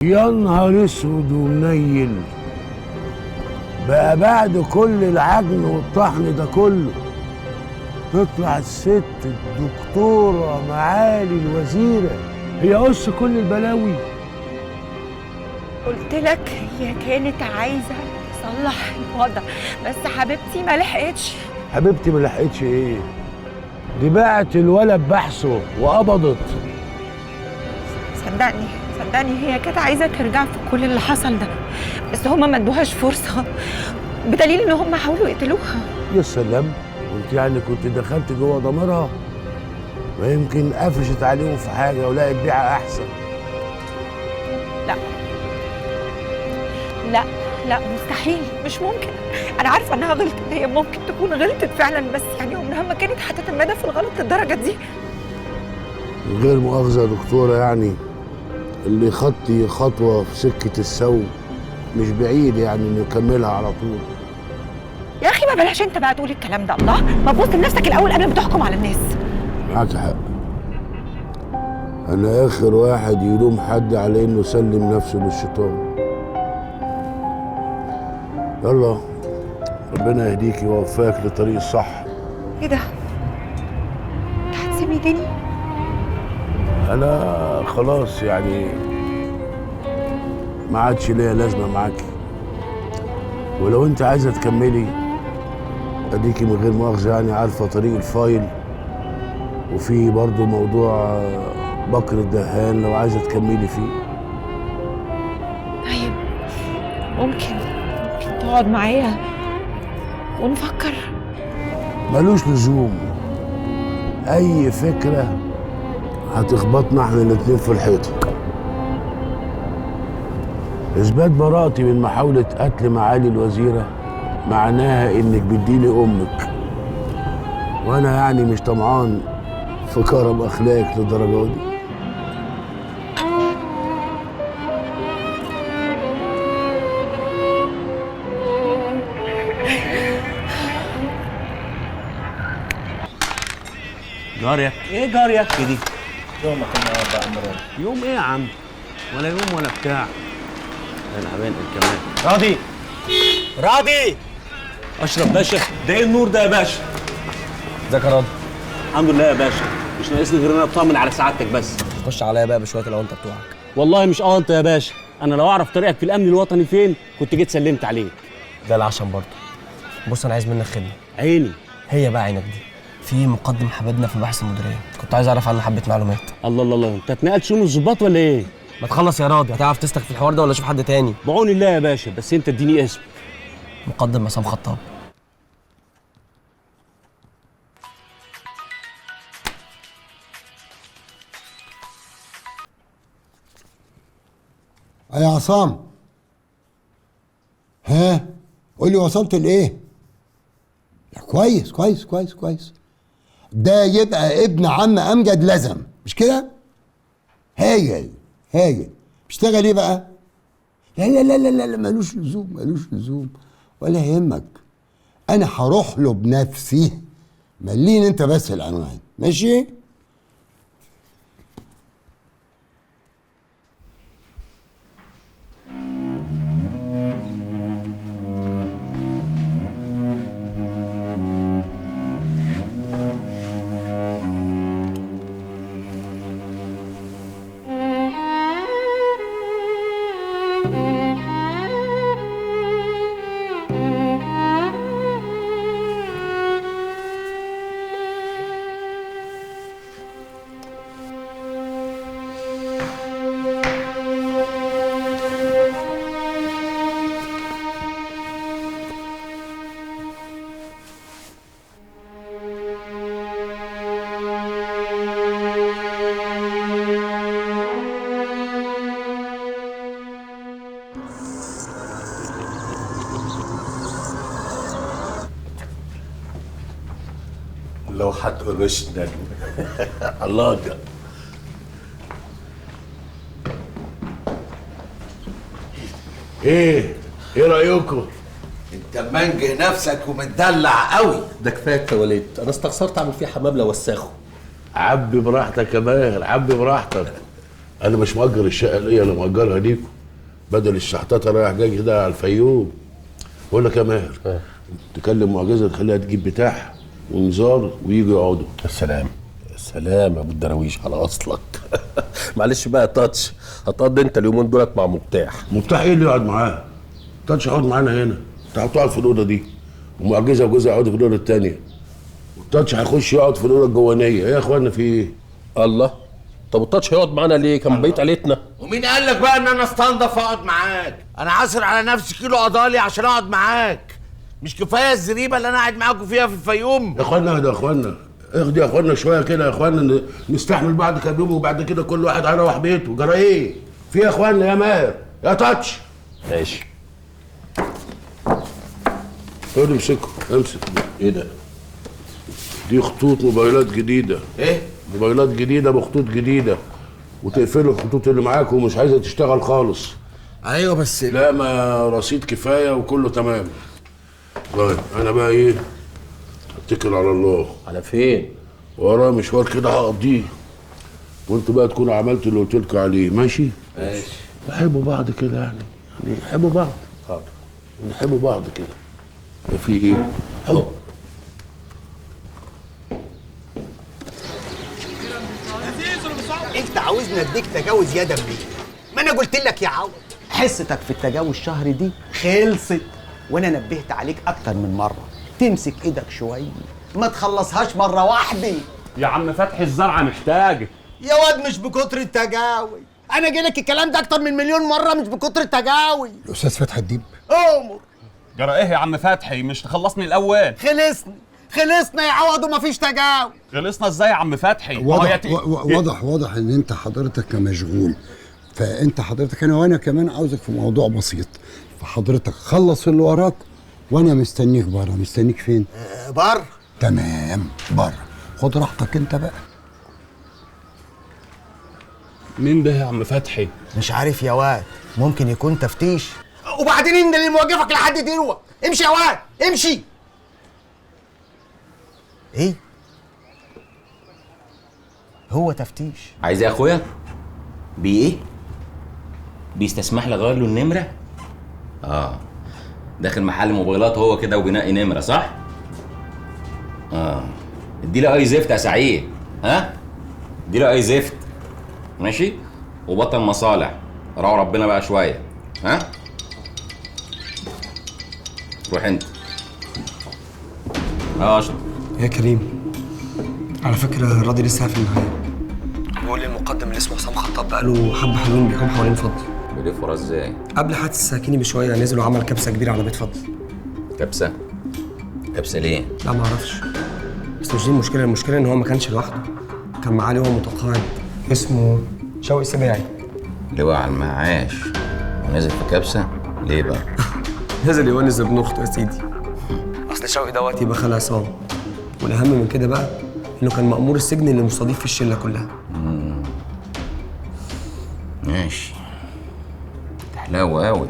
يا نهار اسود ومنيل بقى بعد كل العجن والطحن ده كله تطلع الست الدكتورة معالي الوزيرة هي قص كل البلاوي. قلت لك هي كانت عايزة تصلح الوضع بس حبيبتي ما لحقتش. حبيبتي ما لحقتش ايه؟ دي باعت الولد بحثه وقبضت. صدقني هي كانت عايزة ترجع في كل اللي حصل ده بس هما ما ادوهاش فرصة بدليل ان هما حاولوا يقتلوها. يا سلام، انت يعني كنت دخلت جوه ضميرها؟ ما يمكن قفشت عليهم في حاجة ولقت بيعة أحسن. لا مستحيل، مش ممكن. انا عارفه انها غلطت، هي ممكن تكون غلطت فعلا بس يعني عمرها ما كانت هتتمادى في الغلط للدرجه دي. من غير مؤاخذه يا دكتوره، يعني اللي يخطي خطوه في سكه السوء مش بعيد يعني انه يكملها على طول. يا اخي ما بلاش انت بقى تقول الكلام ده، الله ما تبص لنفسك الاول قبل ما تحكم على الناس. معاك حق، انا اخر واحد يلوم حد على انه سلم نفسه للشيطان. يلا ربنا يهديكي ويوفقك للطريق الصح. ايه ده؟ انت هتسيبني تاني؟ انا خلاص يعني ما عادش ليا لازمه معاكي، ولو انت عايزه تكملي اديكي من غير مؤاخذه يعني عارفه طريق الفايل، وفي برضو موضوع بكر الدهان لو عايزه تكملي فيه. طيب ممكن تقعد معايا ونفكر؟ ملوش لزوم، اي فكره هتخبطنا احنا الاتنين في الحيطه. اثبات براءتي من محاوله قتل معالي الوزيره معناها انك بتديني امك، وانا يعني مش طمعان في كرم اخلاقك للدرجه دي. جاريك؟ ايه جاريك دي؟ يومك النهارده يا عم راضي. يوم ايه يا عم؟ ولا يوم ولا بتاع. انا عبان كمان. راضي راضي اشرف باشا، ده ايه النور ده يا باشا؟ ازيك يا راضي؟ الحمد لله يا باشا، مش ناقصني غير ان انا اطمن على سعادتك بس. خش عليا بقى بشويه الاونطه بتوعك. والله مش انت يا باشا، انا لو اعرف طريقك في الامن الوطني فين كنت جيت سلمت عليك. ده العشم برضه. بص انا عايز منك خدمه. عيني. هي بقى عينك دي. في مقدم حبيبنا في بحث المديريه، كنت عايز اعرف عنه حبه معلومات. الله انت اتنقلت شؤون الظباط ولا ايه؟ ما تخلص يا راضي، هتعرف تسلك في الحوار ده ولا اشوف حد تاني؟ بعون الله يا باشا، بس انت اديني اسم. مقدم عصام خطاب. يا عصام، ها قول لي وصلت لايه؟ لا كويس كويس كويس كويس. ده يبقى ابن عم امجد لزم، مش كده؟ هايل هايل. بيشتغل ايه بقى؟ لا لا لا لا لا ملوش لزوم ولا يهمك. انا هروح له بنفسي. مليني انت بس العنوان، ماشي؟ لو هتقرشنا الله ده. ايه رايكم؟ انت منجه نفسك ومتدلع قوي. ده كفايه يا وليد، انا استخسرت اعمل فيه حمام لو وساخه. عبي براحتك يا ماهر، عبي براحتك. انا مش مأجر الشقه ليا، انا مأجرها ليكم بدل الشحطاطه رايح جاي كده على الفيوم. بقول لك يا ماهر، تكلم معجزه تخليها تجيب بتاع ونزار ويجوا يقعدوا. السلام السلام يا ابو الدراويش على اصلك. معلش بقى يا تاتش، هتقضي انت اليومين دولت مع مفتاح. مفتاح ايه اللي يقعد معاه؟ تاتش يقعد معانا هنا، انت هتقعد في الاوضه دي، ومعجزه وجوزها يقعدوا في الاوضه الثانيه، والتاتش هيخش يقعد في الاوضه الجوانيه. ايه يا اخوانا في ايه؟ الله، طب التاتش هيقعد معانا ليه؟ كان بيت عيلتنا. ومين قال لك بقى ان انا استنضف اقعد معاك؟ انا عاصر على نفسي كيلو قضالي عشان اقعد معاك. مش كفايه الزريبه اللي انا قاعد معاكم فيها في الفيوم؟ يا اخوانا اهدوا يا اخوانا، اهدوا يا اخوانا شويه كده يا اخوانا، نستحمل بعض كام يوم وبعد كده كل واحد هيروح بيته. جرى ايه؟ في يا اخوانا يا ماهر يا تاتش. ماشي. خد امسكه، امسك. ايه ده؟ دي خطوط موبايلات جديده. ايه؟ موبايلات جديده بخطوط جديده، وتقفلوا الخطوط اللي معاكم ومش عايزه تشتغل خالص. ايوه بس لا، ما رصيد كفايه وكله تمام. طيب انا بقى ايه؟ اتكل على الله. على فين؟ وراه مشوار كده هقضيه، وانتوا بقى تكونوا عملتوا اللي قلت لكم عليه. ماشي؟ ماشي. بحبوا بعض كده يعني نحبوا بعض. حاضر. نحبوا بعض كده. في ايه؟ حب. انت عاوزني اديك تجاوز يا دمي؟ ما انا قلت لك يا عوض حصتك في التجاوز شهر دي خلصت، وانا نبهت عليك اكتر من مره تمسك ايدك شويه، ما تخلصهاش مره واحده. يا عم فتحي الزرعه محتاجه. يا واد مش بكتر التجاوز، انا جاي لك الكلام ده اكتر من مليون مره، مش بكتر التجاوز. الاستاذ فتحي الديب، امر. جرى ايه يا عم فتحي؟ مش تخلصني الاول؟ خلصنا يا عوض ومفيش تجاوز. خلصنا ازاي يا عم فتحي؟ واضح ان انت حضرتك مشغول، فانت حضرتك وانا كمان عاوزك في موضوع بسيط، فحضرتك خلص اللي وراك وانا مستنيك بره. مستنيك فين؟ بره. تمام، بره. خد راحتك انت بقى. مين ده يا عم فتحي؟ مش عارف يا واد، ممكن يكون تفتيش. وبعدين انت اللي موقفك لحد دلوقتي. امشي يا واد امشي. ايه؟ هو تفتيش. عايز ايه يا اخويا؟ ايه؟ بيستسمح لي اغير له النمره؟ داخل محل موبايلات هو كده وبينقي نمره، صح؟ ادي لي اي زفت يا سعيد، ها؟ ادي لي اي زفت، ماشي؟ وبطل مصالح، راعوا ربنا بقى شويه، ها؟ روح انت. اشرب. يا كريم، على فكرة الراضي لسه في النهاية. بيقول لي المقدم اللي اسمه حسام خطاب بقاله حبة حلوين بيحوم حوالين فضل. بيلف وراه ازاي؟ قبل حادث السكيني بشوية نزل وعمل كبسة كبيرة على بيت فضل. كبسة؟ كبسة ليه؟ لا معرفش، بس مش دي المشكلة. المشكلة إن هو ما كانش لوحده، كان معاه لواء متقاعد اسمه شوقي سباعي. لواء على المعاش ونزل في كبسة؟ ليه بقى؟ نزل يونس ابن أخته يا سيدي. أصل شوقي دوت يبقى خال عصام، والأهم من كده بقى إنه كان مأمور السجن اللي مستضيف في الشلة كلها. ماشي، تحلاوة أوي.